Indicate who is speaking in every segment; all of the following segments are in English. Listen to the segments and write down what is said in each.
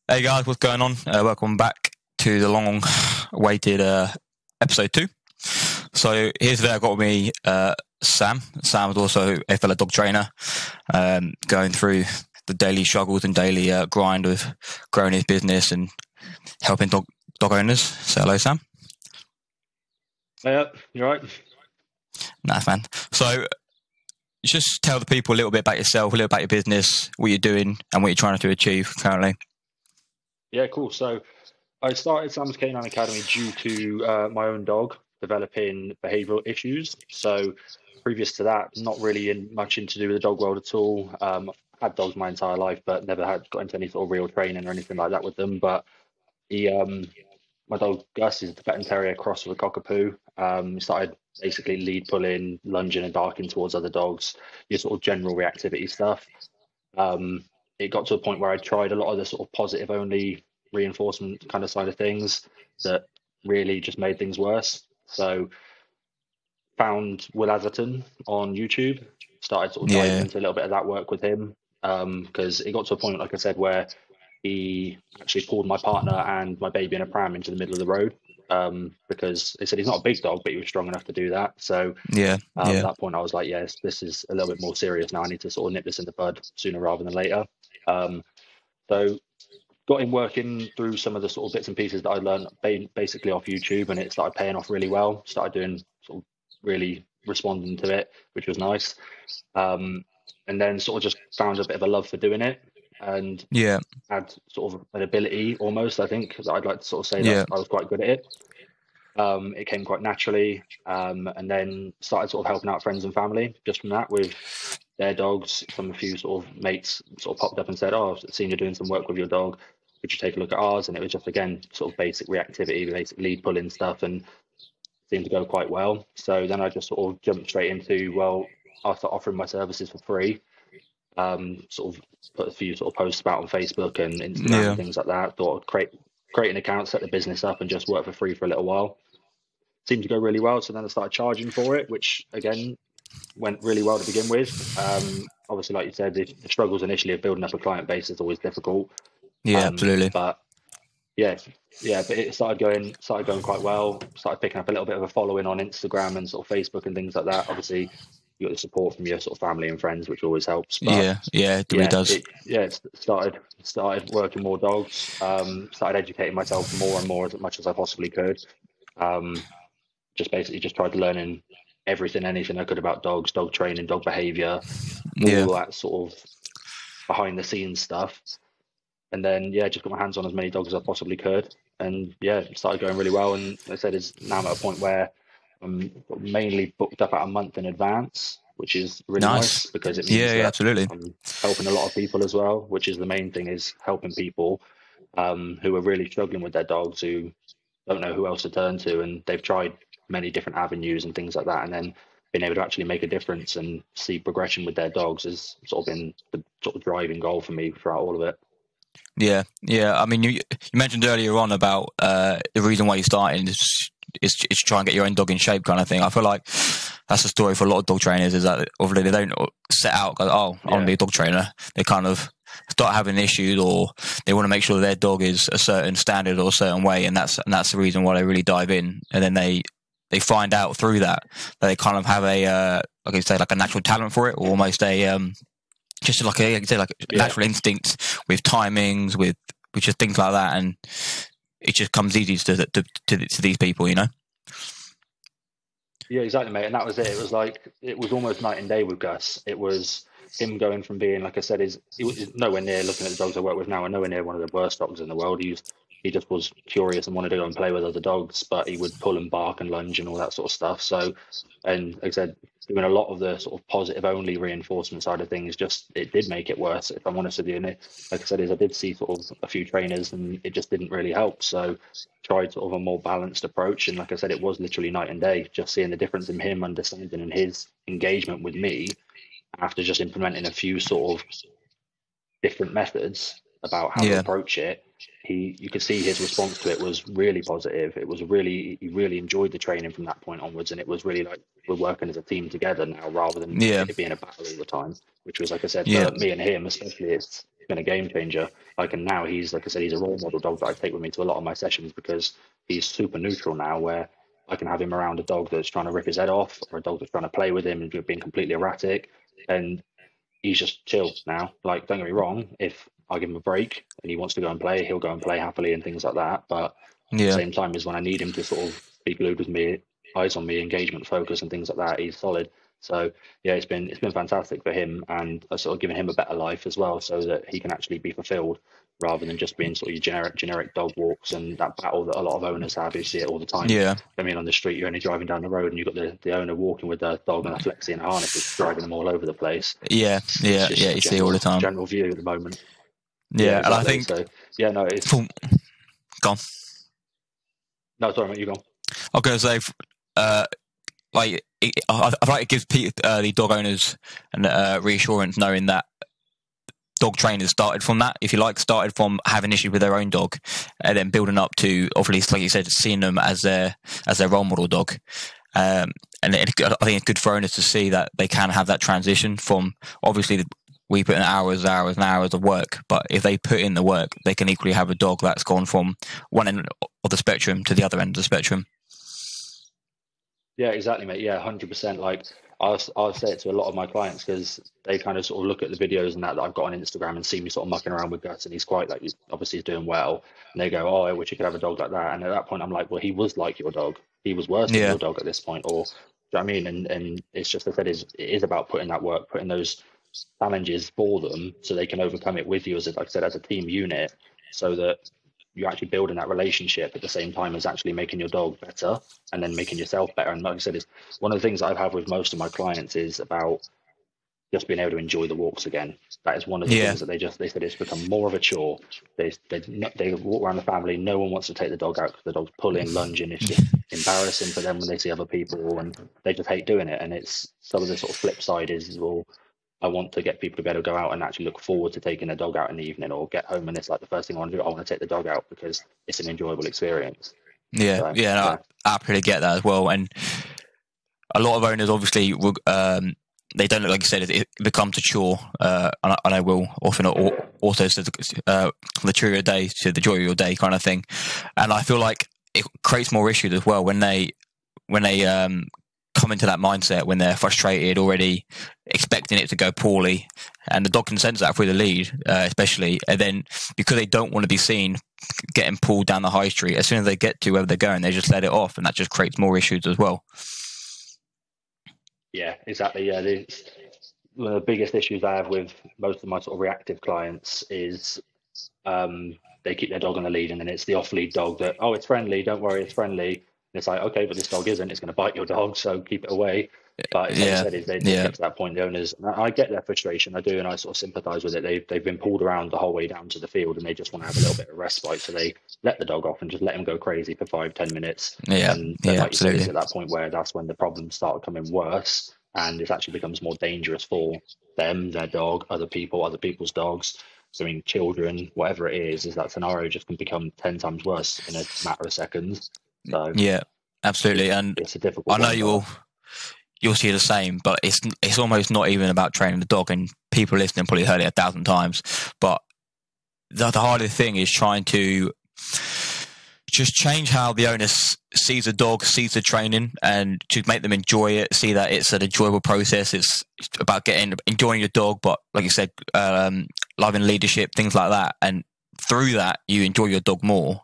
Speaker 1: Hey guys, what's going on? Welcome back to the long-awaited episode 2. So here's today. I got with me Sam. Sam is also a fellow dog trainer, going through the daily struggles and daily grind of growing his business and helping dog owners. So hello, Sam.
Speaker 2: Yeah, you're right.
Speaker 1: Nice, man. So just tell the people a little bit about yourself, a little about your business, what you're doing, and what you're trying to achieve currently.
Speaker 2: Yeah, cool. So I started Sam's Canine Academy due to my own dog developing behavioural issues. So previous to that, not really much into do with the dog world at all. Had dogs my entire life, but never got into any sort of real training or anything like that with them. But he, my dog Gus is a Tibetan Terrier cross with a Cockapoo. He started basically lead pulling, lunging and barking towards other dogs, your sort of general reactivity stuff. It got to a point where I tried a lot of the sort of positive only reinforcement kind of side of things that really just made things worse. So found Will Atherton on YouTube, started sort of diving into a little bit of that work with him, because it got to a point, like I said, where he actually pulled my partner and my baby in a pram into the middle of the road, because they said he's not a big dog, but he was strong enough to do that. So at that point I was like, yes, this is a little bit more serious now. I need to sort of nip this in the bud sooner rather than later. So got him working through some of the sort of bits and pieces that I learned basically off YouTube, and it started paying off really well. Started doing sort of really responding to it, which was nice. And then sort of just found a bit of a love for doing it, and had sort of an ability almost, I think, that I'd like to sort of say that I was quite good at it. It came quite naturally, and then started sort of helping out friends and family just from that with their dogs. A few sort of mates sort of popped up and said, "Oh, I've seen you doing some work with your dog. Could you take a look at ours?" And it was just, again, sort of basic reactivity, basic lead pulling stuff, and seemed to go quite well. So then I just sort of jumped straight into, well, I'll start offering my services for free. Sort of put a few sort of posts about on Facebook and Instagram and things like that. Thought I'd create an account, set the business up, and just work for free for a little while. Seemed to go really well. So then I started charging for it, which again went really well to begin with. Obviously, like you said, the struggles initially of building up a client base is always difficult.
Speaker 1: Absolutely.
Speaker 2: But but it started going quite well. Started picking up a little bit of a following on Instagram and sort of Facebook and things like that. Obviously, you got the support from your sort of family and friends, which always helps. But
Speaker 1: it really does.
Speaker 2: It started working more dogs. Started educating myself more and more as much as I possibly could. Just tried learning everything, anything I could about dogs, dog training, dog behavior, all that sort of behind the scenes stuff. And then just got my hands on as many dogs as I possibly could, and it started going really well. And like I said, it's now at a point where I'm mainly booked up at a month in advance, which is really nice because it means that
Speaker 1: absolutely.
Speaker 2: I'm helping a lot of people as well, which is the main thing, is helping people who are really struggling with their dogs, who don't know who else to turn to, and they've tried many different avenues and things like that, and then being able to actually make a difference and see progression with their dogs has sort of been the sort of driving goal for me throughout all of it.
Speaker 1: Yeah. I mean, you mentioned earlier on about the reason why you're starting is to try and get your own dog in shape, kind of thing. I feel like that's the story for a lot of dog trainers, is that obviously they don't set out, go, I want to be a dog trainer. They kind of start having issues, or they want to make sure their dog is a certain standard or a certain way, and that's the reason why they really dive in. And then they find out through that they kind of have a like I say, like a natural talent for it, or almost a just like a natural instinct with timings, with just things like that, and it just comes easy to these people, you know.
Speaker 2: Yeah, exactly, mate. And that was it. It was almost night and day with Gus. It was him going from being, like I said, he was nowhere near, looking at the dogs I work with now, and nowhere near one of the worst dogs in the world. He just was curious and wanted to go and play with other dogs, but he would pull and bark and lunge and all that sort of stuff. So, and like I said, doing a lot of the sort of positive only reinforcement side of things, it did make it worse, if I'm honest with you. And like I said, I did see sort of a few trainers and it just didn't really help. So tried sort of a more balanced approach. And like I said, it was literally night and day, just seeing the difference in him understanding and his engagement with me after just implementing a few sort of different methods about how to approach it. You could see his response to it was really positive. He really enjoyed the training from that point onwards, and it was really like we're working as a team together now, rather than it being a battle all the time. Which was, like I said, for me and him especially, been a game changer. Like, and now he's, like I said, he's a role model dog that I take with me to a lot of my sessions because he's super neutral now, where I can have him around a dog that's trying to rip his head off or a dog that's trying to play with him and being completely erratic, and he's just chill now. Like, don't get me wrong, if I give him a break and he wants to go and play, he'll go and play happily and things like that. But at the
Speaker 1: Yeah.
Speaker 2: same time as when I need him to sort of be glued with me, eyes on me, engagement, focus, and things like that, he's solid. So yeah, it's been fantastic for him, and I've sort of given him a better life as well, so that he can actually be fulfilled rather than just being sort of your generic dog walks and that battle that a lot of owners have. You see it all the time.
Speaker 1: Yeah.
Speaker 2: I mean, on the street, you're only driving down the road and you've got the owner walking with the dog and a flexi and a harness, just driving them all over the place.
Speaker 1: Yeah. Yeah. Yeah. You see all the time.
Speaker 2: General view at the moment.
Speaker 1: Yeah,
Speaker 2: exactly.
Speaker 1: and I think
Speaker 2: so. Yeah, no, it's
Speaker 1: gone.
Speaker 2: No, sorry, mate, you go.
Speaker 1: I was going to say, like, I feel like it gives the dog owners and reassurance knowing that dog trainers started from that, if you like, started from having issues with their own dog, and then building up to, obviously, like you said, seeing them as their role model dog. And I think it's good for owners to see that they can have that transition from, obviously, we put in hours and hours of work, but if they put in the work, they can equally have a dog that's gone from one end of the spectrum to the other end of the spectrum.
Speaker 2: Yeah, exactly, mate. Yeah, 100%. Like, I'll say it to a lot of my clients because they kind of sort of look at the videos and that I've got on Instagram and see me sort of mucking around with Gus, and he's quite, like, he's obviously doing well, and they go, "Oh, I wish you could have a dog like that." And at that point, I'm like, "Well, he was like your dog. He was worse than your dog at this point." Or, do you know what I mean? And it's just, I said, it is about putting that work, putting those challenges for them so they can overcome it with you, as, like I said, as a team unit, so that you're actually building that relationship at the same time as actually making your dog better and then making yourself better. And like I said, it's one of the things I've had with most of my clients is about just being able to enjoy the walks again. That is one of the things that they said it's become more of a chore. They walk around the family, no one wants to take the dog out because the dog's pulling, lunging. It's just embarrassing for them when they see other people, and they just hate doing it. And it's some of the sort of flip side is, well, I want to get people to be able to go out and actually look forward to taking a dog out in the evening, or get home and it's like the first thing I want to do, I want to take the dog out because it's an enjoyable experience.
Speaker 1: Yeah, I absolutely get that as well. And a lot of owners, obviously, they don't look, like you said, it becomes a chore. And I will often also say the cheer of your day to the joy of your day kind of thing. And I feel like it creates more issues as well when they come into that mindset, when they're frustrated, already expecting it to go poorly, and the dog can sense that through the lead, especially, and then because they don't want to be seen getting pulled down the high street, as soon as they get to wherever they're going, they just let it off, and that just creates more issues as well.
Speaker 2: Yeah, exactly. Yeah, one of the biggest issues I have with most of my sort of reactive clients is they keep their dog on the lead, and then it's the off-lead dog that, oh, it's friendly, don't worry, it's friendly. And it's like, okay, but this dog isn't. It's going to bite your dog, so keep it away. But as I said, they get to that point, the owners, and I get their frustration, I do, and I sort of sympathise with it. They've been pulled around the whole way down to the field, and they just want to have a little bit of respite, so they let the dog off and just let him go crazy for 5-10 minutes. And like
Speaker 1: absolutely.
Speaker 2: You said, at that point where that's when the problems start becoming worse, and it actually becomes more dangerous for them, their dog, other people, other people's dogs. So, I mean, children, whatever it is that scenario just can become 10 times worse in a matter of seconds. So
Speaker 1: yeah, absolutely. And
Speaker 2: it's a difficult.
Speaker 1: I know you'll see the same, but it's almost not even about training the dog. And people listening probably heard it 1,000 times. But the hardest thing is trying to just change how the owner sees the dog, sees the training, and to make them enjoy it, see that it's an enjoyable process. It's about enjoying your dog, but like you said, loving leadership, things like that. And through that, you enjoy your dog more.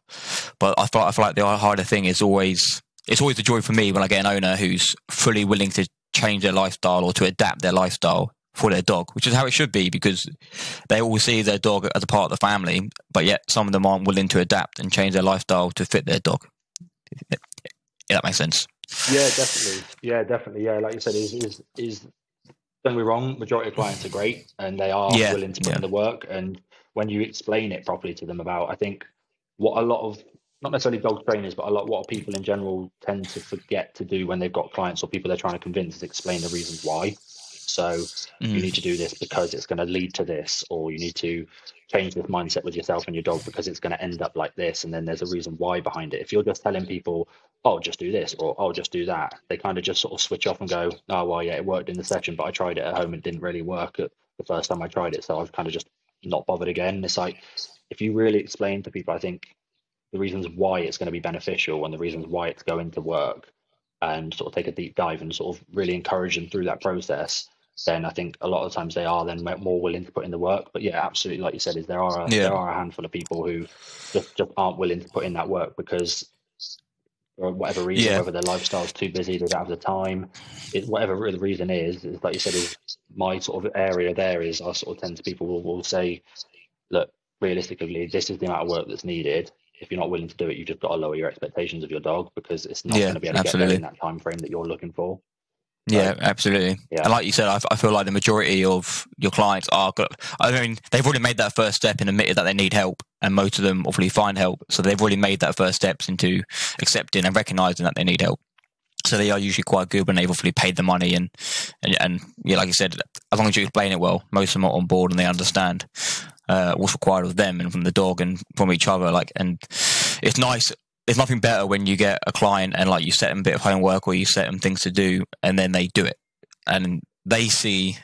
Speaker 1: But I feel like the harder thing is always the joy for me when I get an owner who's fully willing to change their lifestyle or to adapt their lifestyle for their dog, which is how it should be, because they all see their dog as a part of the family, but yet some of them aren't willing to adapt and change their lifestyle to fit their dog. Yeah, that makes sense.
Speaker 2: Yeah, definitely. Yeah, like you said, is don't get me wrong, majority of clients are great and they are willing to put in the work. And when you explain it properly to them about, I think what a lot of, not necessarily dog trainers, but what people in general tend to forget to do when they've got clients or people they're trying to convince is explain the reasons why. So you need to do this because it's going to lead to this, or you need to change this mindset with yourself and your dog because it's going to end up like this. And then there's a reason why behind it. If you're just telling people, oh, just do this, or oh, just do that, they kind of just sort of switch off and go, oh, well, yeah, it worked in the session, but I tried it at home and it didn't really work at the first time I tried it. So I've kind of just not bothered again. It's like, if you really explain to people, I think, the reasons why it's going to be beneficial and the reasons why it's going to work, and sort of take a deep dive and sort of really encourage them through that process, then I think a lot of times they are then more willing to put in the work. But yeah, absolutely, like you said, is there are a handful of people who just aren't willing to put in that work because, for whatever reason, whether their lifestyle's too busy, they don't have the time, whatever the reason is like you said, is my sort of area there is I sort of tend to people will say, look, realistically, this is the amount of work that's needed. If you're not willing to do it, you've just got to lower your expectations of your dog, because it's not going to be able to get there in that time frame that you're looking for.
Speaker 1: Yeah, absolutely. Yeah. And like you said, I feel like the majority of your clients are good. I mean, they've already made that first step and admitted that they need help, and most of them obviously find help. So they've already made that first steps into accepting and recognizing that they need help. So they are usually quite good when they've obviously paid the money and yeah, like you said, as long as you explain it well, most of them are on board and they understand what's required of them and from the dog and from each other. Like, and it's nice. There's nothing better when you get a client and like you set them a bit of homework or you set them things to do and then they do it and they see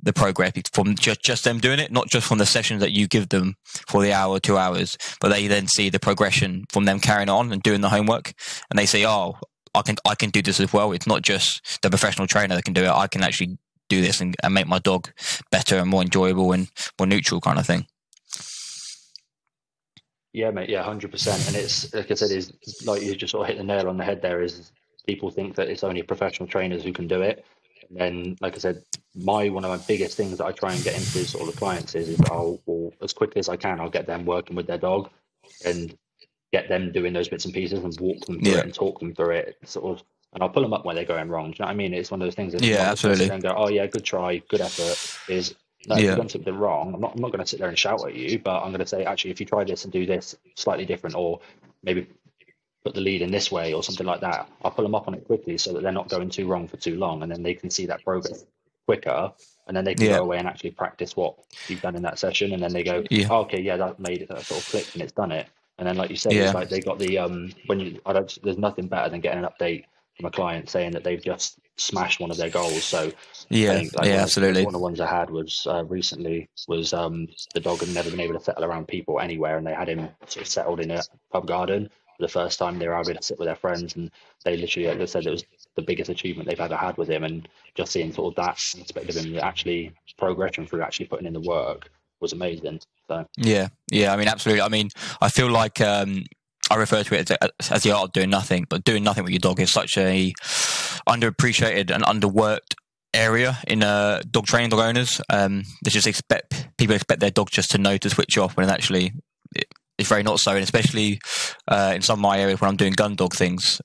Speaker 1: the progress from just them doing it, not just from the sessions that you give them for the hour, 2 hours, but they then see the progression from them carrying on and doing the homework, and they say, oh, I can do this as well. It's not just the professional trainer that can do it. I can actually do this and make my dog better and more enjoyable and more neutral kind of thing.
Speaker 2: Yeah, mate. Yeah, 100%. And it's, like I said, is like you just sort of hit the nail on the head there, is people think that it's only professional trainers who can do it. And then, like I said, one of my biggest things that I try and get into sort of the clients is I'll as quickly as I can, I'll get them working with their dog and get them doing those bits and pieces and walk them through it and talk them through it, sort of, and I'll pull them up when they're going wrong. Do you know what I mean? It's one of those things that
Speaker 1: absolutely.
Speaker 2: And go, oh yeah, good try, good effort. Is no, if you've done something wrong, I'm not going to sit there and shout at you, but I'm going to say, actually, if you try this and do this slightly different, or maybe put the lead in this way or something like that, I'll pull them up on it quickly so that they're not going too wrong for too long, and then they can see that progress quicker, and then they can go away and actually practice what you've done in that session, and then they go, oh, okay, yeah, that made it, that sort of clicked and it's done it. And then, like you said, it's like they got the there's nothing better than getting an update from a client saying that they've just smashed one of their goals. So I think,
Speaker 1: absolutely.
Speaker 2: One of the ones I had was recently was the dog had never been able to settle around people anywhere, and they had him sort of settled in a pub garden for the first time. They were able to sit with their friends, and they literally, like they said, it was the biggest achievement they've ever had with him. And just seeing sort of that aspect of him actually progression through actually putting in the work was amazing. So
Speaker 1: yeah, I mean, absolutely. I mean, I feel like I refer to it as the art of doing nothing, but doing nothing with your dog is such a underappreciated and underworked area in dog training, dog owners. They just people expect their dog just to know to switch off, when actually it's very not so. And especially in some of my areas when I'm doing gun dog things,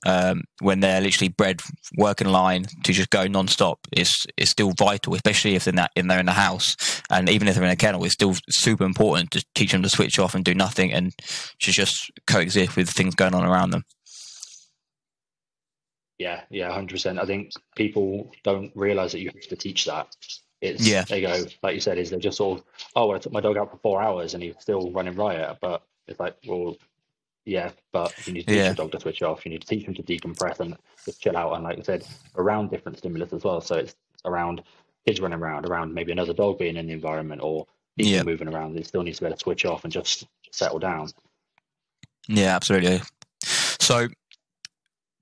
Speaker 1: when they're literally bred working line to just go non-stop, it's still vital, especially if they're in the house, and even if they're in a kennel, it's still super important to teach them to switch off and do nothing and to just coexist with things going on around them.
Speaker 2: Yeah, 100%. I think people don't realise that you have to teach that. They go, like you said, is they're just sort of, oh, well, I took my dog out for 4 hours and he's still running riot. But it's like, well, yeah, but you need to teach your dog to switch off. You need to teach him to decompress and just chill out. And like I said, around different stimulus as well. So it's around kids running around maybe another dog being in the environment, or people moving around. They still need to be able to switch off and just settle down. Yeah,
Speaker 1: absolutely. So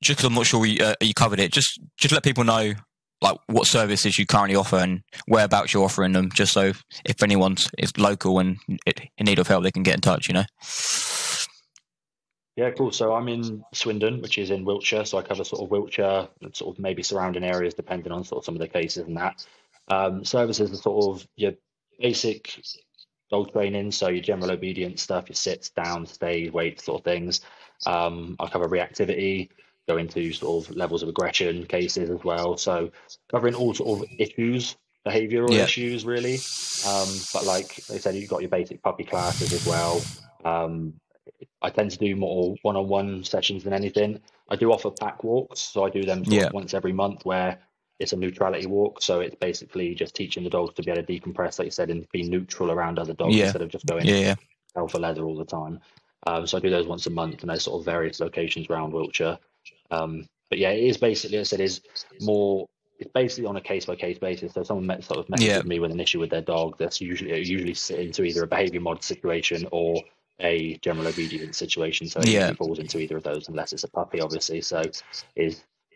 Speaker 1: just because I'm not sure you covered it, just let people know like what services you currently offer and whereabouts you're offering them, just so if anyone's is local and in need of help, they can get in touch, you know?
Speaker 2: Yeah, cool. So I'm in Swindon, which is in Wiltshire. So I cover sort of Wiltshire and sort of maybe surrounding areas, depending on sort of some of the cases and that. Services are sort of your basic dog training, so your general obedience stuff, your sits, downs, stays, weights, sort of things. I cover reactivity, go into sort of levels of aggression cases as well. So covering all sort of issues, behavioural issues, really. But like they said, you've got your basic puppy classes as well. I tend to do more one-on-one sessions than anything. I do offer pack walks, so I do them sort of once every month, where it's a neutrality walk. So it's basically just teaching the dogs to be able to decompress, like you said, and be neutral around other dogs instead of just going alpha leather all the time. So I do those once a month, and there's sort of various locations around Wiltshire. But yeah, it is basically, as I said, is more it's basically on a case by case basis. So someone sort of messages me with an issue with their dog. That's usually sit into either a behavior mod situation or a general obedience situation. So it usually falls into either of those, unless it's a puppy, obviously. So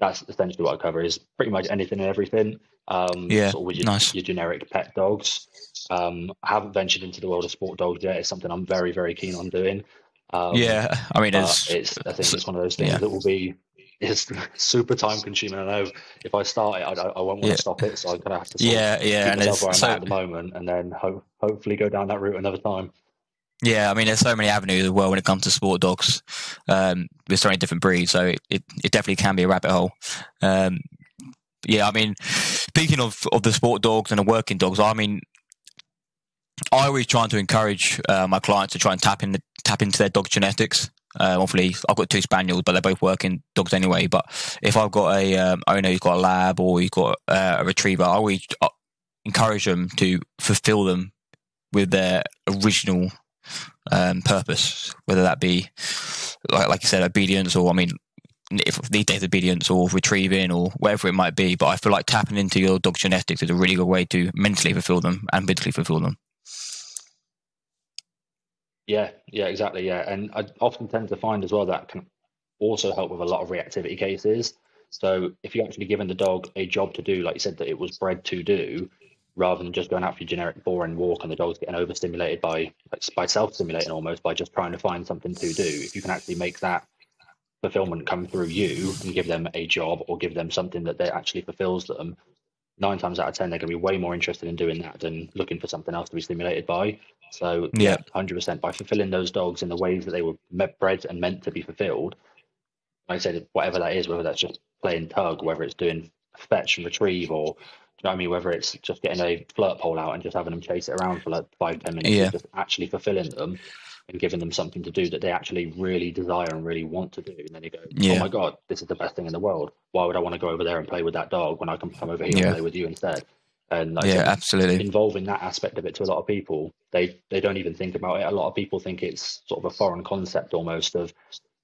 Speaker 2: that's essentially what I cover, is pretty much anything and everything. Sort of with your generic pet dogs. I haven't ventured into the world of sport dogs yet. It's something I'm very, very keen on doing.
Speaker 1: I mean,
Speaker 2: I think it's one of those things that will be, it's super time consuming. I know if I start it, I won't want to stop it. So I'm going to have to keep myself where I'm at the moment, and then hopefully go down that route another time.
Speaker 1: Yeah, I mean, there's so many avenues as well when it comes to sport dogs. There's so many different breeds, so it definitely can be a rabbit hole. Yeah, I mean, speaking of the sport dogs and the working dogs, I mean, I always try to encourage my clients to try and tap into their dog genetics. Obviously, I've got 2 spaniels, but they're both working dogs anyway. But if I've got a owner who's got a lab or he's got a retriever, I always encourage them to fulfill them with their original purpose, whether that be like you said, obedience, or I mean, if these days obedience or retrieving or whatever it might be. But I feel like tapping into your dog genetics is a really good way to mentally fulfill them and physically fulfill them.
Speaker 2: Yeah, exactly. Yeah, and I often tend to find as well that can also help with a lot of reactivity cases. So if you're actually giving the dog a job to do, like you said, that it was bred to do, rather than just going out for your generic boring walk and the dog's getting overstimulated by self-stimulating almost, by just trying to find something to do. If you can actually make that fulfillment come through you and give them a job or give them something that they actually fulfills them, 9 times out of 10 they're going to be way more interested in doing that than looking for something else to be stimulated by. So 100%, by fulfilling those dogs in the ways that they were bred and meant to be fulfilled, like I said, whatever that is, whether that's just playing tug, whether it's doing fetch and retrieve, or you know what I mean, whether it's just getting a flirt pole out and just having them chase it around for like 5-10 minutes, just actually fulfilling them and giving them something to do that they actually really desire and really want to do. And then you go, oh my God, this is the best thing in the world. Why would I want to go over there and play with that dog when I can come over here and play with you instead? And like
Speaker 1: absolutely,
Speaker 2: involving that aspect of it to a lot of people, they don't even think about it. A lot of people think it's sort of a foreign concept almost, of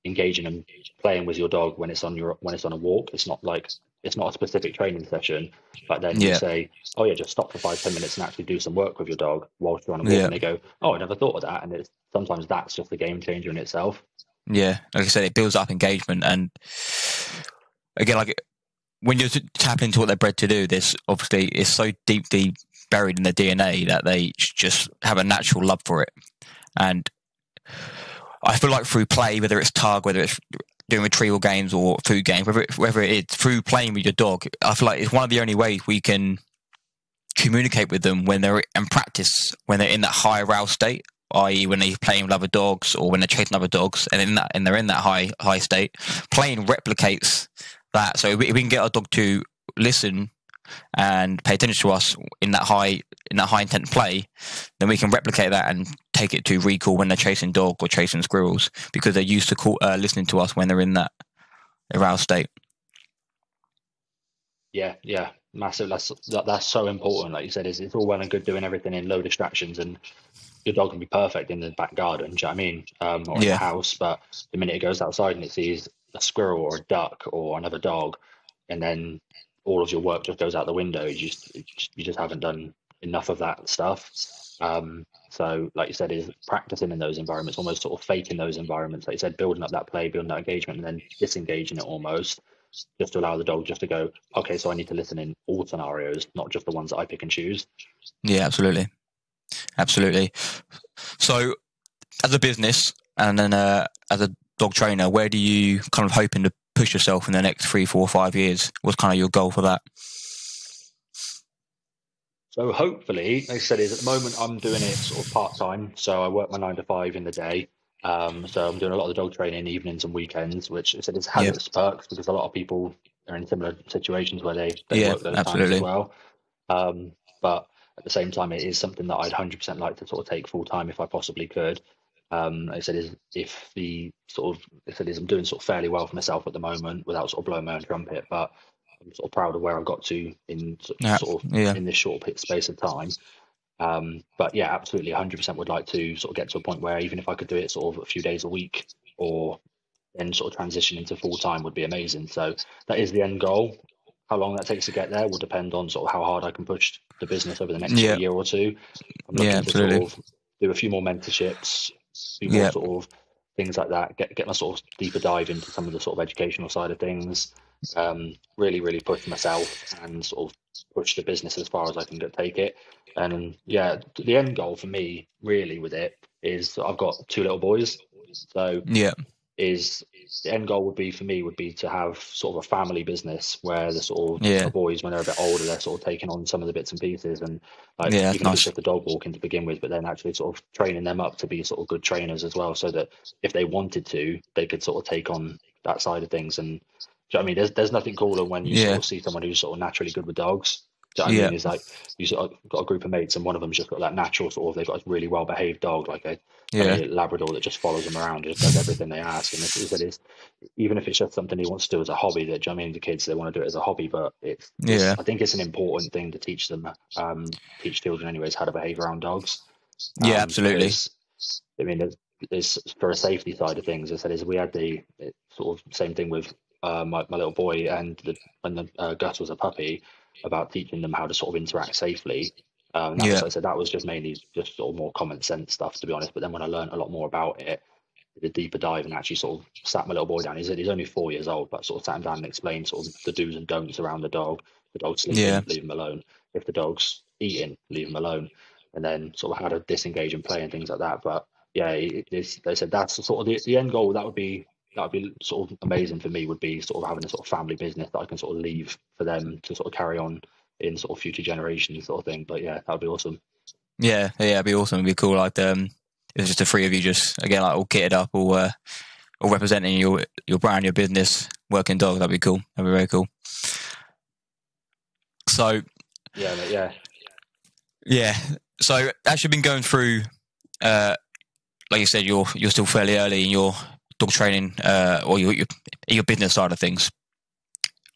Speaker 2: engaging and playing with your dog when it's on a walk. It's not a specific training session, but then you say, oh yeah, just stop for 5-10 minutes and actually do some work with your dog whilst you're on a walk. And they go, oh, I never thought of that. And sometimes that's just a game changer in itself. Yeah,
Speaker 1: like I said, it builds up engagement. And again, like when you tap into what they're bred to do, this obviously is so deeply buried in their DNA that they just have a natural love for it. And I feel like through play, whether it's tug, whether it's doing retrieval games or food games, whether it is through playing with your dog, I feel like it's one of the only ways we can communicate with them when they're in practice, when they're in that high aroused state, i.e. when they're playing with other dogs or when they're chasing other dogs, and they're in that high state. Playing replicates that. So if we can get our dog to listen and pay attention to us in that high intent play, then we can replicate that and take it to recall when they're chasing dog or chasing squirrels, because they're used to listening to us when they're in that aroused state. Yeah, massive. That's so important. Like you said, it's all well and good doing everything in low distractions, and your dog can be perfect in the back garden, do you know what I mean? Or in the house, but the minute it goes outside and it sees a squirrel or a duck or another dog, and then all of your work just goes out the window. You just haven't done enough of that stuff. So like you said, is practicing in those environments, almost sort of faking those environments. Like you said, building up that play, building that engagement, and then disengaging it almost, just to allow the dog just to go, okay, so I need to listen in all scenarios, not just the ones that I pick and choose. Yeah, absolutely. So as a business and then as a dog trainer, where do you kind of hoping to push yourself in the next 3, 4, 5 years? What's kind of your goal for that? So hopefully, like I said, is at the moment I'm doing it sort of part-time. So I work my 9 to 5 in the day. So I'm doing a lot of the dog training evenings and weekends, which I said has its perks, because a lot of people are in similar situations where they work those times as well. But at the same time, it is something that I'd 100% like to sort of take full time if I possibly could. Like I said, I'm doing sort of fairly well for myself at the moment without sort of blowing my own trumpet, but I'm sort of proud of where I got to in in this short space of time. But yeah, absolutely 100% would like to sort of get to a point where even if I could do it sort of a few days a week or then sort of transition into full time would be amazing. So that is the end goal.
Speaker 2: how long that takes to get there will depend on sort of how hard I can push the business over the next sort
Speaker 1: Yeah.
Speaker 2: of year or two. I'm
Speaker 1: Yeah,
Speaker 2: looking to sort
Speaker 1: absolutely.
Speaker 2: of do a few more mentorships, a few more
Speaker 1: Yeah.
Speaker 2: sort of things like that, get my sort of deeper dive into some of the sort of educational side of things, really push myself and sort of push the business as far as I can take it. And yeah, the end goal for me really with it is that I've got two little boys. So
Speaker 1: Yeah.
Speaker 2: is the end goal would be for me would be to have sort of a family business where the sort of my
Speaker 1: Yeah.
Speaker 2: boys, when they're a bit older, they're sort of taking on some of the bits and pieces, and like
Speaker 1: Yeah, that's
Speaker 2: even if it's
Speaker 1: nice.
Speaker 2: just the dog walking to begin with, but then actually sort of training them up to be sort of good trainers as well, so that if they wanted to, they could sort of take on that side of things. And do you know what I mean? There's nothing cooler when you sort
Speaker 1: Yeah.
Speaker 2: of see someone who's sort of naturally good with dogs. Do you know what I
Speaker 1: Yeah.
Speaker 2: mean? It's like you sort of got a group of mates, and one of them's just got that natural sort of, they've got a really well behaved dog, like
Speaker 1: Yeah.
Speaker 2: a Labrador that just follows them around, just does everything they ask. And it's even if it's just something he wants to do as a hobby, that, do you know what I mean, the kids, they want to do it as a hobby, but it's
Speaker 1: Yeah.
Speaker 2: I think it's an important thing to teach them, teach children anyways, how to behave around dogs,
Speaker 1: Yeah, absolutely.
Speaker 2: because I mean there's for a safety side of things, I said, is we had the sort of same thing with my little boy, and when the Gus was a puppy, about teaching them how to sort of interact safely. And that was,
Speaker 1: Yeah.
Speaker 2: like I said, that was just mainly just sort of more common sense stuff, to be honest. But then when I learned a lot more about it, did a deeper dive and actually sort of sat my little boy down. He's only 4 years old, but sort of sat him down and explained sort of the do's and don'ts around the dog. The dog's
Speaker 1: Yeah.
Speaker 2: sleeping, leave him alone. If the dog's eating, leave him alone. And then sort of how to disengage and play and things like that. But yeah, they said that's the sort of the end goal. That would be sort of amazing for me. Would be sort of having a sort of family business that I can sort of leave for them to sort of carry on in sort of future generations, sort of thing. But yeah, that would be awesome.
Speaker 1: Yeah. Yeah, it'd be awesome. It'd be cool. Like, it's just the three of you, just again, like all kitted up, all representing your brand, your business, working dog. That'd be cool. That'd be very cool. So
Speaker 2: Yeah, mate, yeah.
Speaker 1: yeah. So as you've been going through, like you said, you're still fairly early in your dog training, or your business side of things.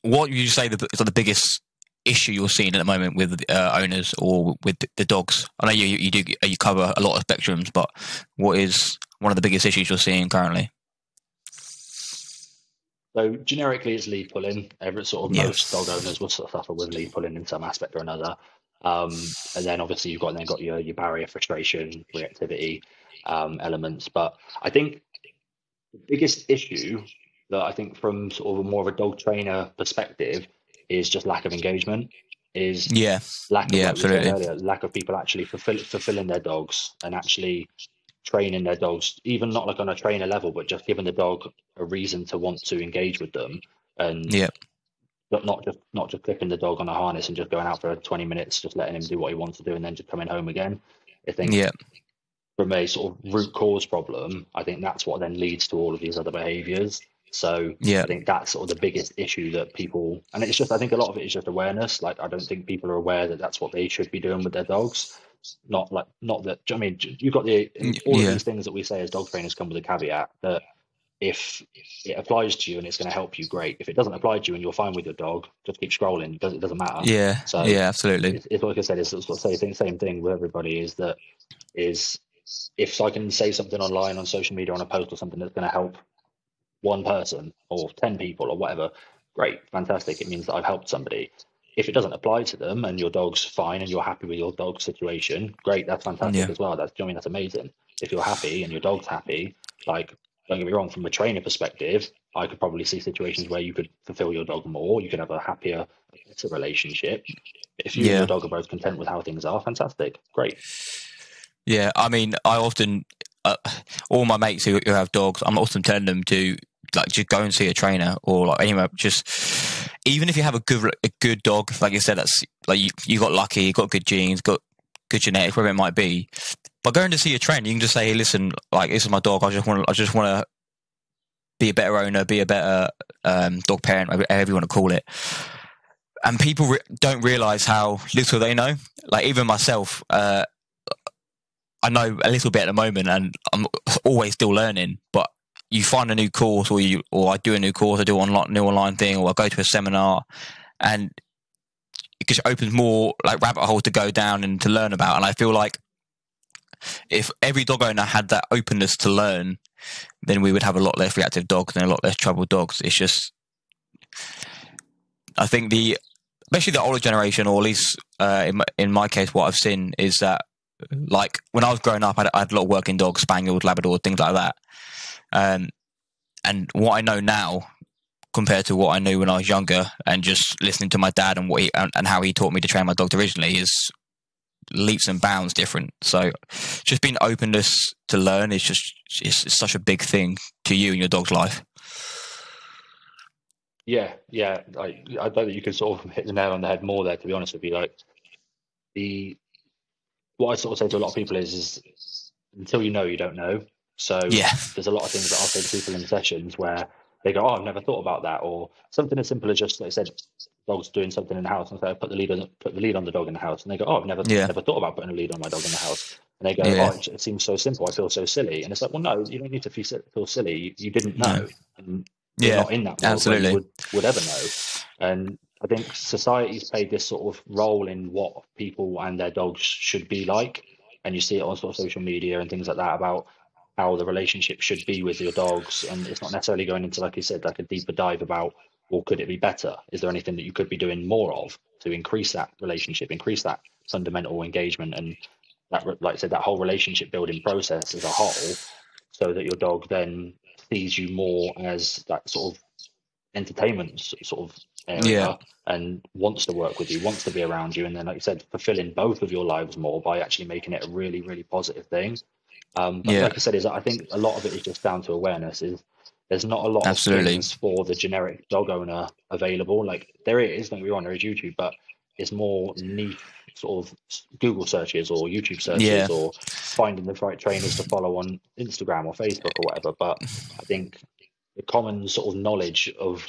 Speaker 1: What would you say is the biggest issue you're seeing at the moment with owners or with the dogs? I know you cover a lot of spectrums, but what is one of the biggest issues you're seeing currently?
Speaker 2: So generically, it's lead pulling. Every sort of
Speaker 1: Yeah.
Speaker 2: most dog owners will sort of suffer with lead pulling in some aspect or another. And then obviously you've got your barrier, frustration, reactivity elements. But I think the biggest issue that I think from sort of a more of a dog trainer perspective is just lack of engagement. Is
Speaker 1: Yeah.
Speaker 2: lack of,
Speaker 1: Yeah,
Speaker 2: like we were saying
Speaker 1: absolutely.
Speaker 2: earlier, lack of people actually fulfilling their dogs and actually training their dogs, even not like on a trainer level, but just giving the dog a reason to want to engage with them, and
Speaker 1: Yeah.
Speaker 2: not just clipping the dog on a harness and just going out for 20 minutes, just letting him do what he wants to do and then just coming home again. I think
Speaker 1: Yeah.
Speaker 2: from a sort of root cause problem, I think that's what then leads to all of these other behaviors. So
Speaker 1: Yeah.
Speaker 2: I think that's sort of the biggest issue that people, and it's just, I think a lot of it is just awareness. Like, I don't think people are aware that that's what they should be doing with their dogs. Not that, I mean, you've got all of
Speaker 1: Yeah.
Speaker 2: these things that we say as dog trainers come with a caveat that if it applies to you and it's going to help you, great. If it doesn't apply to you and you're fine with your dog, just keep scrolling. It doesn't matter.
Speaker 1: Yeah.
Speaker 2: So
Speaker 1: Yeah, absolutely.
Speaker 2: it's like I said, it's sort of same thing with everybody, is if I can say something online on social media on a post or something that's going to help one person or 10 people or whatever, great, fantastic. It means that I've helped somebody. If it doesn't apply to them and your dog's fine and you're happy with your dog's situation, great, that's fantastic
Speaker 1: Yeah.
Speaker 2: as well. I mean, that's amazing. If you're happy and your dog's happy, like, don't get me wrong, from a trainer perspective, I could probably see situations where you could fulfill your dog more, you could have a happier, better relationship. If you and your
Speaker 1: Yeah.
Speaker 2: dog are both content with how things are, fantastic, great.
Speaker 1: Yeah. I mean, I often, all my mates who have dogs, I'm often telling them to like just go and see a trainer, or like anyway, just even if you have a good dog, like you said, that's like you got lucky, you got good genes, got good genetics, whatever it might be. But going to see a trainer, you can just say, hey, listen, like this is my dog. I just want to be a better owner, be a better dog parent, whatever you want to call it. And people don't realize how little they know. Like even myself, I know a little bit at the moment, and I'm always still learning. But you find a new course, or I do a new course, I do a new online thing, or I go to a seminar, and it just opens more like rabbit holes to go down and to learn about. And I feel like if every dog owner had that openness to learn, then we would have a lot less reactive dogs and a lot less troubled dogs. It's just, I think especially the older generation, or at least in my case, what I've seen is that, like when I was growing up, I had a lot of working dogs, spaniels, labrador, things like that. And what I know now compared to what I knew when I was younger, and just listening to my dad and what and how he taught me to train my dogs originally, is leaps and bounds different. So just being openness to learn is it's such a big thing to you in your dog's life.
Speaker 2: Yeah, I don't think you can sort of hit the nail on the head more there, to be honest with you. Like what I sort of say to a lot of people is until you know, you don't know. So
Speaker 1: Yeah.
Speaker 2: there's a lot of things that I'll say to people in sessions where they go, "Oh, I've never thought about that," or something as simple as just, like I said, dogs doing something in the house, and so I put the lead on the dog in the house, and they go, "Oh, I've never thought about putting a lead on my dog in the house," and they go, "Oh, it seems so simple. I feel so silly," and it's like, well, no, you don't need to feel silly. You didn't know, and you're not in that world
Speaker 1: absolutely.
Speaker 2: where you would ever know. And I think society's played this sort of role in what people and their dogs should be like, and you see it on sort of social media and things like that about how the relationship should be with your dogs. And it's not necessarily going into, like you said, like a deeper dive about, well, could it be better? Is there anything that you could be doing more of to increase that relationship, increase that fundamental engagement, and that, like I said, that whole relationship building process as a whole, so that your dog then sees you more as that sort of entertainment sort of area and wants to work with you, wants to be around you, and then, like you said, fulfilling both of your lives more by actually making it a really, really positive thing. But like I said, I think a lot of it is just down to awareness. There's not a lot of things for the generic dog owner available. Like there is, don't get me wrong, there is YouTube, but it's more niche sort of Google searches or YouTube searches or finding the right trainers to follow on Instagram or Facebook or whatever. But I think the common sort of knowledge of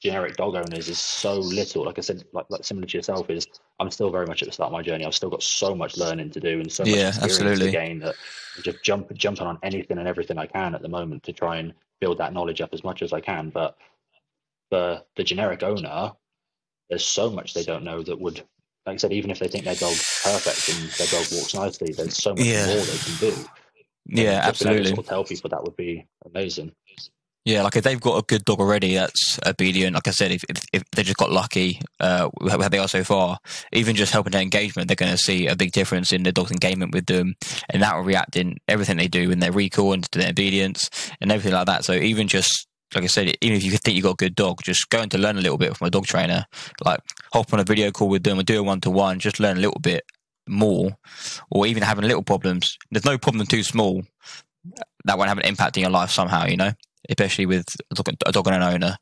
Speaker 2: generic dog owners is so little. Like I said, like similar to yourself, is I'm still very much at the start of my journey. I've still got so much learning to do and so much experience to gain that I'm just jumping on anything and everything I can at the moment to try and build that knowledge up as much as I can. But for the generic owner, there's so much they don't know that would, like I said, even if they think their dog's perfect and their dog walks nicely, there's so much more they can do.
Speaker 1: Yeah, absolutely.
Speaker 2: Sort of tell people that would be amazing.
Speaker 1: Yeah, like if they've got a good dog already that's obedient, like I said, if they just got lucky, how they are so far, even just helping their engagement, they're going to see a big difference in the dog's engagement with them, and that will react in everything they do, in their recall and their obedience and everything like that. So even just, like I said, even if you think you've got a good dog, just going to learn a little bit from a dog trainer, like hop on a video call with them or do a one-to-one, just learn a little bit more, or even having little problems. There's no problem too small that won't have an impact in your life somehow, you know? Especially with a dog and an owner.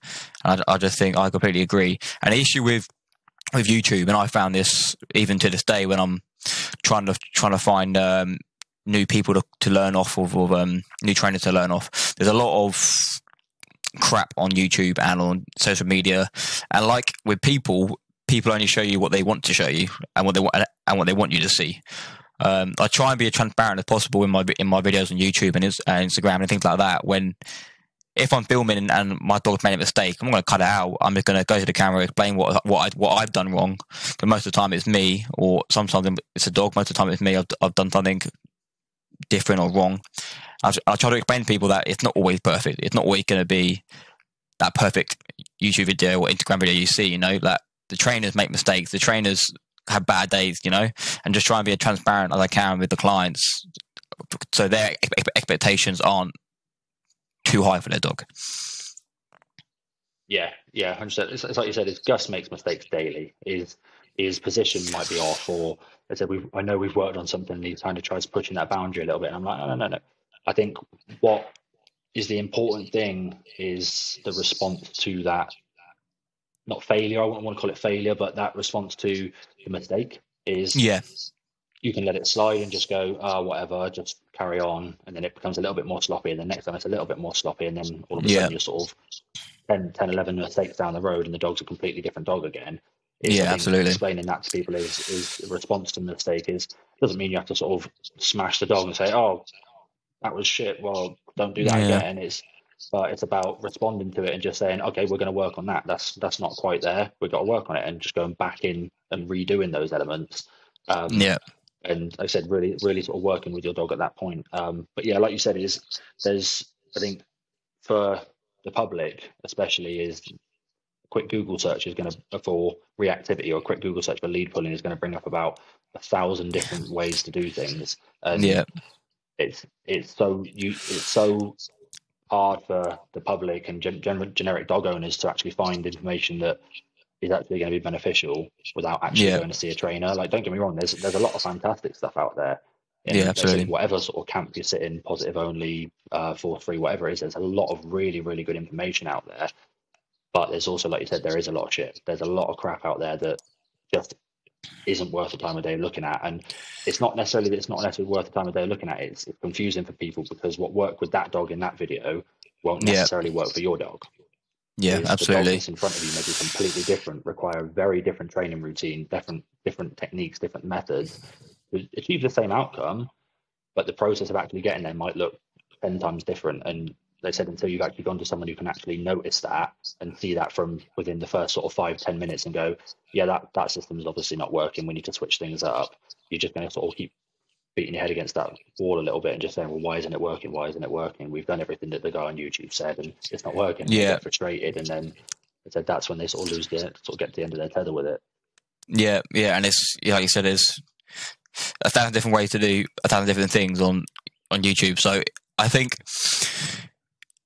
Speaker 1: And I just think I completely agree. And the issue with YouTube, and I found this even to this day when I'm trying to find new people to learn off of, or new trainers to learn off. There's a lot of crap on YouTube and on social media, and like with people only show you what they want to show you and what they want you to see. I try and be as transparent as possible in my videos on YouTube and Instagram and things like that. If I'm filming and my dog's made a mistake, I'm not going to cut it out. I'm just going to go to the camera, explain what I've done wrong. But most of the time it's me, or sometimes it's a dog. Most of the time it's me. I've done something different or wrong. I try to explain to people that it's not always perfect. It's not always going to be that perfect YouTube video or Instagram video you see. You know, that the trainers make mistakes. The trainers have bad days. You know, and just try and be as transparent as I can with the clients, so their expectations aren't too high for their dog.
Speaker 2: Yeah, 100%. It's like you said, Gus makes mistakes daily. His position might be off, or I said I know we've worked on something and he kind of tries pushing that boundary a little bit. And I'm like, no. I think what is the important thing is the response to that, not failure. I wouldn't want to call it failure, but that response to the mistake is you can let it slide and just go, whatever, just carry on. And then it becomes a little bit more sloppy. And the next time it's a little bit more sloppy. And then all of a sudden you're sort of 10, 11 mistakes down the road and the dog's a completely different dog again.
Speaker 1: Absolutely.
Speaker 2: Explaining that to people is the response to the mistake doesn't mean you have to sort of smash the dog and say, oh, that was shit. Well, don't do that again. But it's about responding to it and just saying, okay, we're going to work on that. That's not quite there. We've got to work on it, and just going back in and redoing those elements. And like I said, really, really sort of working with your dog at that point. But yeah, like you said, I think for the public especially, is quick Google search is going to for reactivity, or a quick Google search for lead pulling is going to bring up about 1,000 different ways to do things, and it's so hard for the public and generic dog owners to actually find information that is actually going to be beneficial without actually going to see a trainer. Like, don't get me wrong, there's a lot of fantastic stuff out there. In,
Speaker 1: absolutely.
Speaker 2: Whatever sort of camp you sit in, positive only, force free, whatever it is, there's a lot of really, really good information out there. But there's also, like you said, there is a lot of shit. There's a lot of crap out there that just isn't worth the time of day looking at. And it's not necessarily worth the time of day looking at. It's confusing for people, because what worked with that dog in that video won't necessarily work for your dog.
Speaker 1: Yeah, absolutely.
Speaker 2: The dog that's in front of you may be completely different, require a very different training routine, different techniques, different methods to achieve the same outcome, but the process of actually getting there might look 10 times different. And they said, until you've actually gone to someone who can actually notice that and see that from within the first sort of 5-10 minutes and go, yeah, that system is obviously not working, we need to switch things up, you're just going to sort of keep beating your head against that wall a little bit and just saying, well, why isn't it working? We've done everything that the guy on YouTube said and it's not working. They get frustrated, and then they said that's when they sort of get to the end of their tether with it.
Speaker 1: Yeah, and it's, like you said, there's 1,000 different ways to do 1,000 different things on YouTube. So I think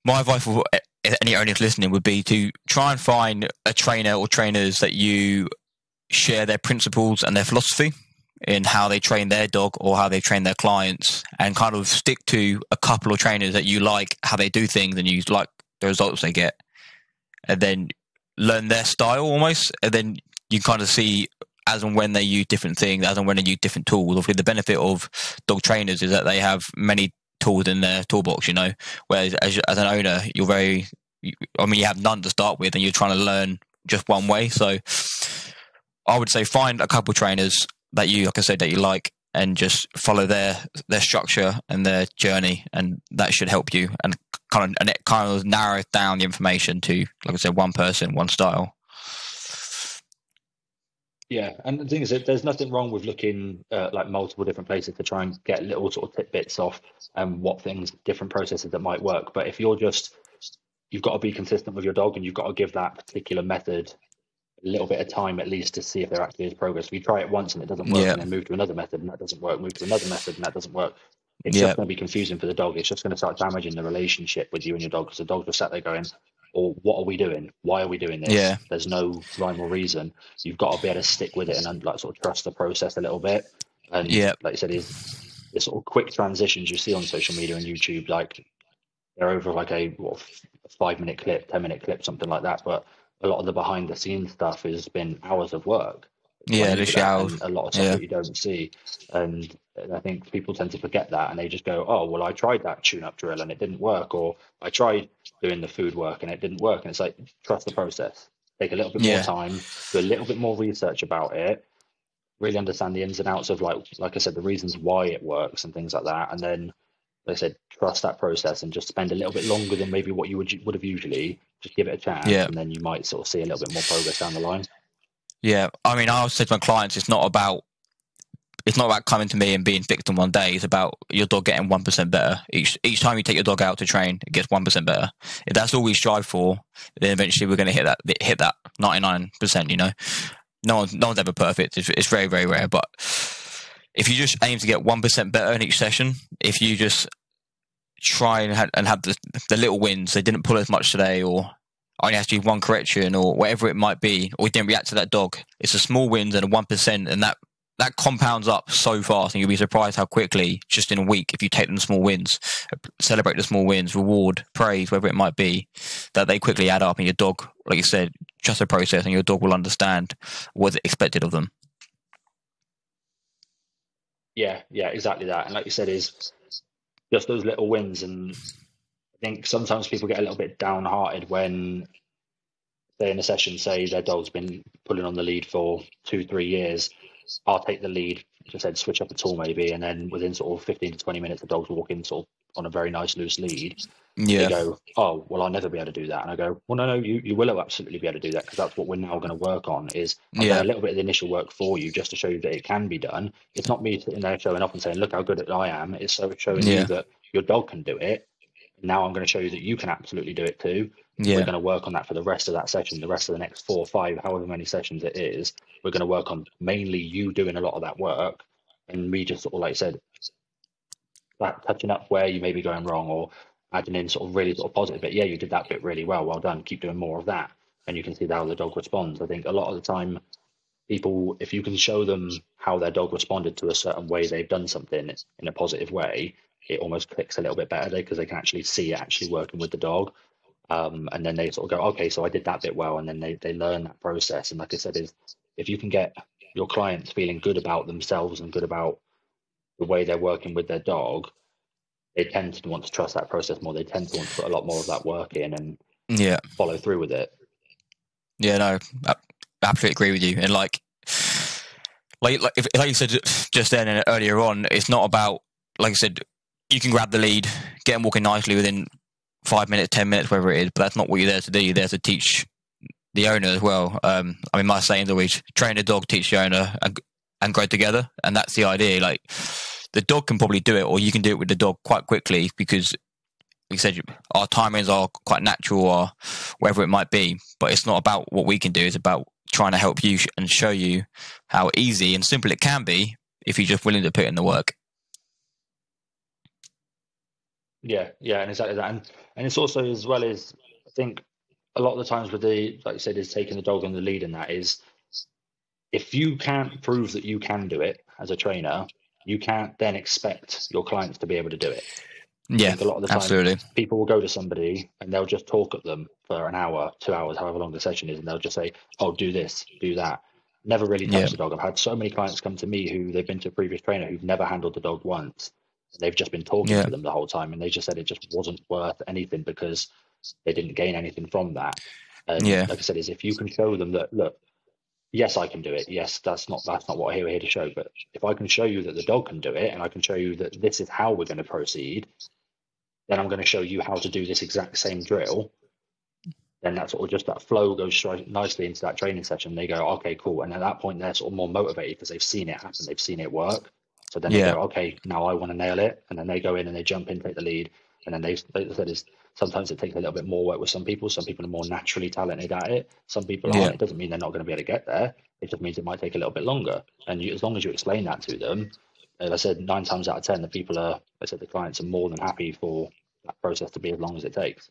Speaker 1: my advice for any owners listening would be to try and find a trainer or trainers that you share their principles and their philosophy in how they train their dog or how they train their clients, and kind of stick to a couple of trainers that you like how they do things and you like the results they get, and then learn their style almost, and then you kind of see as and when they use different things, as and when they use different tools. Obviously, the benefit of dog trainers is that they have many tools in their toolbox, whereas as an owner, you have none to start with and you're trying to learn just one way. So I would say find a couple of trainers that you, like I said, that you like, and just follow their structure and their journey, and that should help you and kind of narrow down the information to, like I said, one person, one style.
Speaker 2: Yeah, and the thing is that there's nothing wrong with looking like multiple different places to try and get little sort of tidbits off what things, different processes that might work. But if you've got to be consistent with your dog, and you've got to give that particular method a little bit of time at least to see if there actually is progress. If you try it once and it doesn't work, and then move to another method and that doesn't work, move to another method and that doesn't work, it's just going to be confusing for the dog. It's just going to start damaging the relationship with you and your dog, because the dog just sat there going, or what are we doing? Why are we doing this?
Speaker 1: Yeah.
Speaker 2: There's no rhyme or reason. You've got to be able to stick with it and like sort of trust the process a little bit. And like you said, is the sort of quick transitions you see on social media and YouTube, like they're over like a 5-minute clip, 10-minute clip, something like that. But a lot of the behind the scenes stuff has been hours of work.
Speaker 1: Literally hours.
Speaker 2: A lot of stuff that you don't see. And I think people tend to forget that, and they just go, oh, well, I tried that tune-up drill and it didn't work, or I tried doing the food work and it didn't work. And it's like, trust the process. Take a little bit more time, do a little bit more research about it, really understand the ins and outs of, like I said, the reasons why it works and things like that. And then, like I said, trust that process and just spend a little bit longer than maybe what you would have usually. Just give it a chance, and then you might sort of see a little bit more progress down the line.
Speaker 1: Yeah, I mean, I always say to my clients, it's not about coming to me and being fixed in one day. It's about your dog getting 1% better each time you take your dog out to train. It gets 1% better. If that's all we strive for, then eventually we're going to hit that 99%. No one's ever perfect. It's very, very rare. But if you just aim to get 1% better in each session, if you just try and have the little wins, they didn't pull as much today, or I only have to do one correction, or whatever it might be, or we didn't react to that dog. It's a small wins and a 1%, and that compounds up so fast, and you'll be surprised how quickly, just in a week, if you take them small wins, celebrate the small wins, reward, praise, whatever it might be, that they quickly add up, and your dog, like you said, trust the process, and your dog will understand what's expected of them.
Speaker 2: Yeah, exactly that. And like you said, is just those little wins. And I think sometimes people get a little bit downhearted when they in a session say their dog's been pulling on the lead for 2-3 years. I'll take the lead, as I said, switch up a tool maybe, and then within sort of 15 to 20 minutes, the dog's walking sort of on a very nice loose lead. They go, oh, well, I'll never be able to do that. And I go, well, no, you will absolutely be able to do that, because that's what we're now going to work on, is I've done a little bit of the initial work for you just to show you that it can be done. It's not me sitting there showing off and saying, look how good I am. It's showing you that your dog can do it. Now I'm going to show you that you can absolutely do it too.
Speaker 1: Yeah.
Speaker 2: We're going to work on that for the rest of that session, the rest of the next 4 or 5, however many sessions it is. We're going to work on mainly you doing a lot of that work, and me just sort of, like I said, that touching up where you may be going wrong, or adding in sort of really sort of positive bit. Yeah, you did that bit really well done, keep doing more of that. And you can see how the dog responds. I think a lot of the time people, if you can show them how their dog responded to a certain way they've done something in a positive way, it almost clicks a little bit better because they can actually see it actually working with the dog. And then they sort of go, okay, so I did that bit well, and then they learn that process. And like I said, is if you can get your clients feeling good about themselves and good about the way they're working with their dog, they tend to want to trust that process more. They tend to want to put a lot more of that work in and follow through with it.
Speaker 1: Yeah, no, I absolutely agree with you. And like you said just then and earlier on, it's not about, like I said, you can grab the lead, get them walking nicely within 5 minutes, 10 minutes, whatever it is, but that's not what you're there to do. You're there to teach the owner as well. I mean, my saying is always train the dog, teach the owner, and grow together. And that's the idea. Like, the dog can probably do it, or you can do it with the dog quite quickly because, like I said, our timings are quite natural or whatever it might be. But it's not about what we can do. It's about trying to help you and show you how easy and simple it can be if you're just willing to put in the work.
Speaker 2: Yeah, and exactly that. And it's also, as well as, I think a lot of the times with the, like you said, is taking the dog on the lead in that is, if you can't prove that you can do it as a trainer, you can't then expect your clients to be able to do it.
Speaker 1: Yeah,
Speaker 2: I think a lot of the time,
Speaker 1: absolutely.
Speaker 2: People will go to somebody and they'll just talk at them for an hour, 2 hours, however long the session is, and they'll just say, oh, do this, do that. Never really touch the dog. I've had so many clients come to me who they've been to a previous trainer who've never handled the dog once. They've just been talking to them the whole time, and they just said it just wasn't worth anything because they didn't gain anything from that. And like I said, is if you can show them that, look, yes, I can do it. Yes, that's not what we're here to show. But if I can show you that the dog can do it, and I can show you that this is how we're going to proceed, then I'm going to show you how to do this exact same drill. Then that sort of just that flow goes nicely into that training session. They go, okay, cool. And at that point, they're sort of more motivated because they've seen it happen. They've seen it work. So then they go, okay, now I want to nail it. And then they go in and they jump in, take the lead. And then they said, is sometimes it takes a little bit more work with some people. Some people are more naturally talented at it. Some people aren't. It doesn't mean they're not going to be able to get there. It just means it might take a little bit longer. And as long as you explain that to them, as I said, 9 times out of 10, the clients are more than happy for that process to be as long as it takes.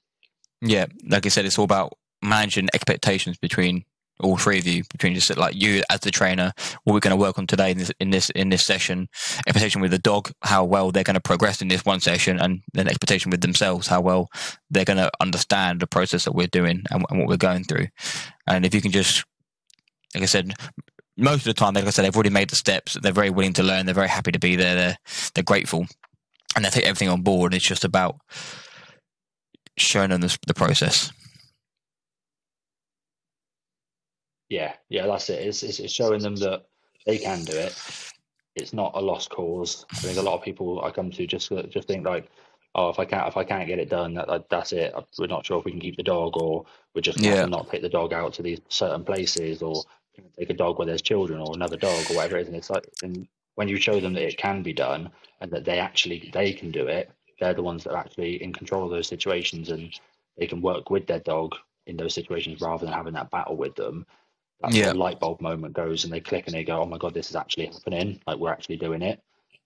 Speaker 1: Yeah, like I said, it's all about managing expectations between all three of you, between just like you as the trainer, what we're going to work on today in this session, expectation with the dog, how well they're going to progress in this one session, and then expectation with themselves, how well they're going to understand the process that we're doing and what we're going through. And if you can just, like I said, most of the time, like I said, they've already made the steps. They're very willing to learn. They're very happy to be there. They're grateful, and they take everything on board. It's just about showing them the process.
Speaker 2: Yeah, that's it. It's showing them that they can do it. It's not a lost cause. I think a lot of people I come to just think like, oh, if I can't get it done, that's it. We're not sure if we can keep the dog, or we're just going to not take the dog out to these certain places, or take a dog where there's children, or another dog, or whatever it is. And it's like, and when you show them that it can be done and that they can do it, they're the ones that are actually in control of those situations, and they can work with their dog in those situations rather than having that battle with them. That sort of light bulb moment goes, and they click and they go, oh my God, this is actually happening. Like, we're actually doing it.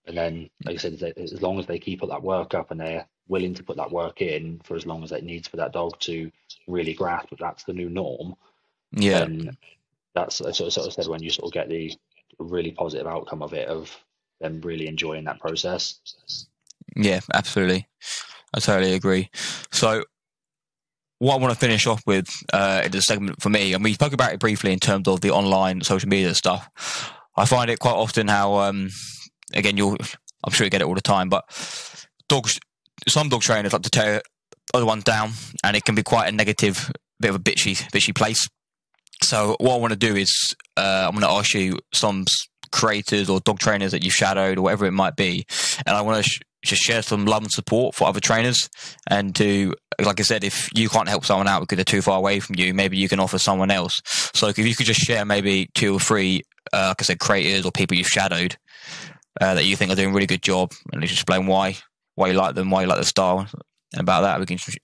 Speaker 2: And then, like I said, as long as they keep that work up and they're willing to put that work in for as long as it needs for that dog to really grasp that that's the new norm, then that's, I sort of said, when you sort of get the really positive outcome of it, of them really enjoying that process.
Speaker 1: Yeah, absolutely. I totally agree. So what I want to finish off with in the segment for me, and we spoke about it briefly in terms of the online social media stuff. I find it quite often how, again, I'm sure you get it all the time, but some dog trainers like to tear other ones down, and it can be quite a negative, bit of a bitchy place. So what I want to do is I'm going to ask you some creators or dog trainers that you've shadowed or whatever it might be, and I want to just share some love and support for other trainers, and to, like I said, if you can't help someone out because they're too far away from you, maybe you can offer someone else. So if you could just share maybe 2 or 3, like I said, creators or people you've shadowed that you think are doing a really good job, and just explain why you like them, why you like the style. And about that, we can just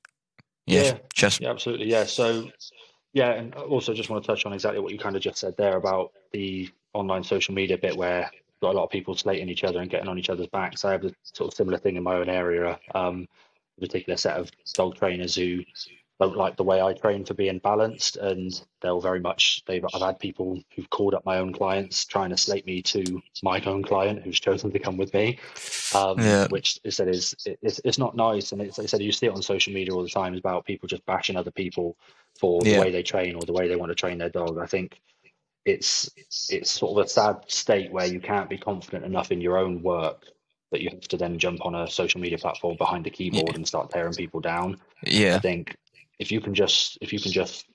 Speaker 2: yeah, absolutely, yeah. So yeah, and also just want to touch on exactly what you kind of just said there about the online social media bit, where you've got a lot of people slating each other and getting on each other's backs. I have a sort of similar thing in my own area. A particular set of dog trainers who don't like the way I train for being balanced, and I've had people who've called up my own clients trying to slate me to my own client who's chosen to come with me,
Speaker 1: yeah,
Speaker 2: which is that it's not nice. And it's, like I said, you see it on social media all the time, is about people just bashing other people for the
Speaker 1: yeah,
Speaker 2: way they train or the way they want to train their dog. I think it's sort of a sad state where you can't be confident enough in your own work that you have to then jump on a social media platform behind a keyboard
Speaker 1: yeah,
Speaker 2: and start tearing people down. I
Speaker 1: yeah,
Speaker 2: think if you can just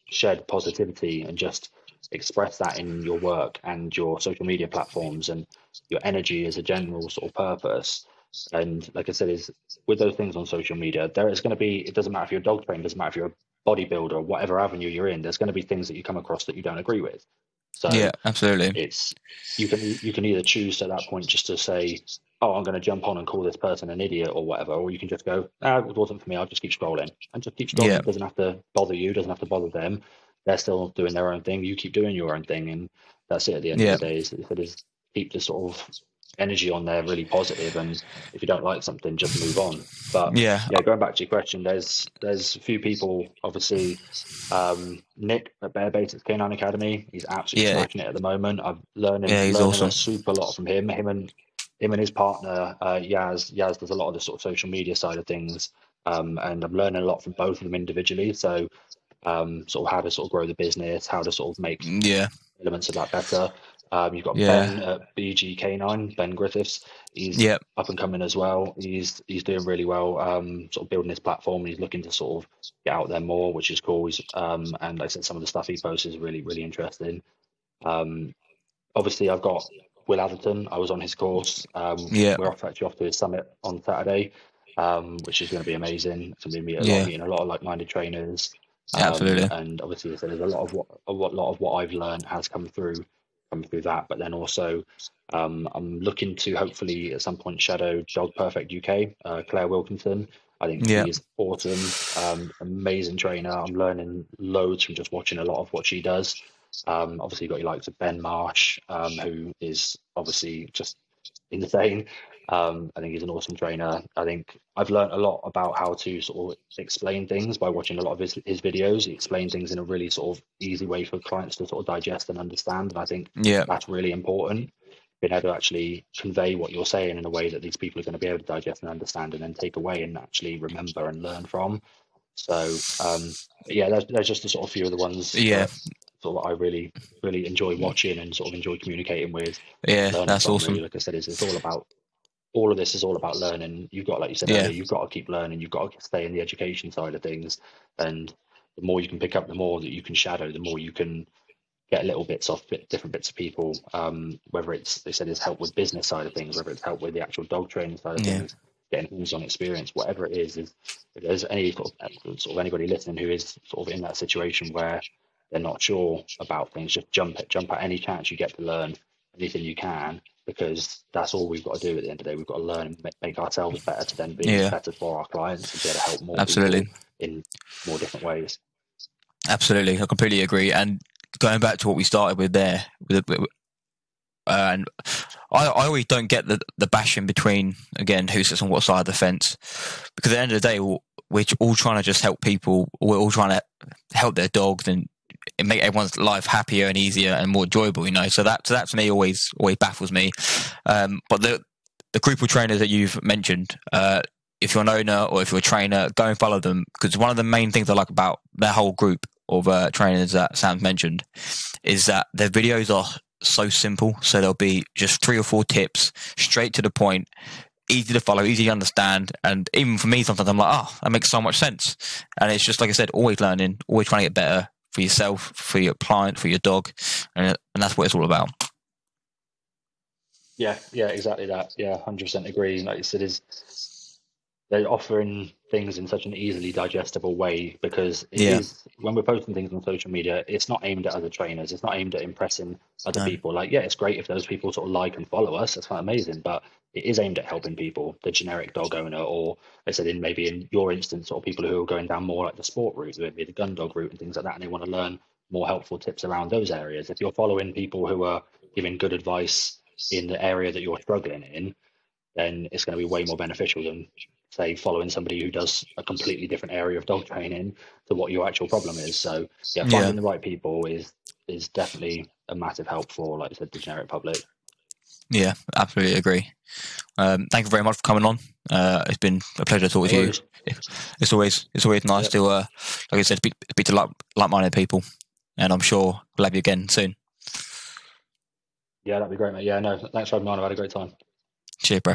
Speaker 2: shed positivity and just express that in your work and your social media platforms and your energy as a general sort of purpose. And like I said, is with those things on social media, there is going to be, it doesn't matter if you're a dog trainer, it doesn't matter if you're a bodybuilder, whatever avenue you're in, there's going to be things that you come across that you don't agree with. So
Speaker 1: yeah, absolutely.
Speaker 2: it's you can either choose at that point just to say, oh, I'm going to jump on and call this person an idiot or whatever, or you can just go, ah, it wasn't for me, I'll just keep scrolling and just keep scrolling.
Speaker 1: Yeah,
Speaker 2: It doesn't have to bother you, doesn't have to bother them. They're still doing their own thing, you keep doing your own thing, and that's it at the end of
Speaker 1: yeah,
Speaker 2: the day. Is keep the sort of energy on there really positive, and if you don't like something, just move on. But
Speaker 1: yeah,
Speaker 2: yeah, going back to your question, there's a few people, obviously. Nick at Bear Basics Canine Academy, he's absolutely
Speaker 1: yeah,
Speaker 2: smashing it at the moment. I'm
Speaker 1: yeah. He's
Speaker 2: learning a
Speaker 1: awesome.
Speaker 2: super lot from him. Him and his partner Yaz. Yaz does a lot of the sort of social media side of things, and I'm learning a lot from both of them individually. So sort of how to sort of grow the business, how to sort of make
Speaker 1: Yeah,
Speaker 2: elements of that better. You've got
Speaker 1: yeah,
Speaker 2: Ben at BG Canine, Ben Griffiths. He's
Speaker 1: yeah,
Speaker 2: up and coming as well. He's doing really well, sort of building his platform, and he's looking to sort of get out there more, which is cool. And like I said, some of the stuff he posts is really, really interesting. Um, Obviously, I've got Will Atherton. I was on his course.
Speaker 1: yeah,
Speaker 2: We're actually off to his summit on Saturday, which is going to be amazing. It's going to be
Speaker 1: yeah.
Speaker 2: meeting a lot of like-minded trainers.
Speaker 1: Absolutely.
Speaker 2: And obviously, so there's a lot of what I've learned has come through that. But then also, I'm looking to hopefully at some point shadow Dog Perfect UK, Claire Wilkinson. I think
Speaker 1: Yeah,
Speaker 2: she's awesome, amazing trainer. I'm learning loads from just watching a lot of what she does. Obviously, you've got your likes of Ben Marsh, who is obviously just insane. I think he's an awesome trainer. I think I've learned a lot about how to sort of explain things by watching a lot of his videos. He explains things in a really sort of easy way for clients to sort of digest and understand. And I think
Speaker 1: yeah,
Speaker 2: that's really important. Being able to actually convey what you're saying in a way that these people are going to be able to digest and understand and then take away and actually remember and learn from. So yeah, there's just a sort of few of the ones
Speaker 1: yeah,
Speaker 2: that sort of I really, really enjoy watching and sort of enjoy communicating with and
Speaker 1: yeah.
Speaker 2: learning
Speaker 1: That's
Speaker 2: from. Really,
Speaker 1: awesome.
Speaker 2: like I said, it's all about all of this is all about learning. You've got, like you said
Speaker 1: Yeah,
Speaker 2: earlier, you've got to keep learning. You've got to stay in the education side of things, and the more you can pick up, the more that you can shadow, the more you can get little bits off different bits of people. Whether it's, they said, it's help with business side of things, whether it's help with the actual dog training side of
Speaker 1: yeah,
Speaker 2: things, getting hands-on experience, whatever it is if there's any sort of anybody listening who is sort of in that situation where they're not sure about things, just jump at any chance you get to learn anything you can, because that's all we've got to do at the end of the day. We've got to learn and make ourselves better to then be
Speaker 1: yeah.
Speaker 2: better for our clients and be able to help more
Speaker 1: Absolutely,
Speaker 2: people in more different ways.
Speaker 1: absolutely. I completely agree. And going back to what we started with there, and I always don't get the bashing between, again, who sits on what side of the fence, because at the end of the day, we're all trying to just help people. We're all trying to help their dogs and make everyone's life happier and easier and more enjoyable. So that to me always baffles me. But the group of trainers that you've mentioned, if you're an owner or if you're a trainer, go and follow them, because one of the main things I like about their whole group of trainers that Sam's mentioned is that their videos are so simple. So there'll be just 3 or 4 tips, straight to the point, easy to follow, easy to understand. And even for me, sometimes I'm like, oh, that makes so much sense. And it's just, like I said, always learning, always trying to get better for yourself, for your client, for your dog. And that's what it's all about.
Speaker 2: Yeah, exactly that. Yeah, 100% agree. Like you said, is they're offering things in such an easily digestible way, because it is, when we're posting things on social media, it's not aimed at other trainers. It's not aimed at impressing other people. Like, yeah, it's great if those people sort of like and follow us. That's quite amazing. But it is aimed at helping people, the generic dog owner, or I said in maybe in your instance, or people who are going down more like the sport route, maybe the gun dog route and things like that, and they want to learn more helpful tips around those areas. If you're following people who are giving good advice in the area that you're struggling in, then it's going to be way more beneficial than, say, following somebody who does a completely different area of dog training to what your actual problem is. So yeah, finding the right people is definitely a massive help for, like I said, the generic public.
Speaker 1: Yeah, absolutely agree. Thank you very much for coming on. It's been a pleasure to talk to you. It's always nice to, like I said, speak to like-minded people, and I'm sure we'll have you again soon.
Speaker 2: Yeah, that'd be great, mate. Yeah, no, thanks for having me on. I've had a great time.
Speaker 1: Cheers, bro.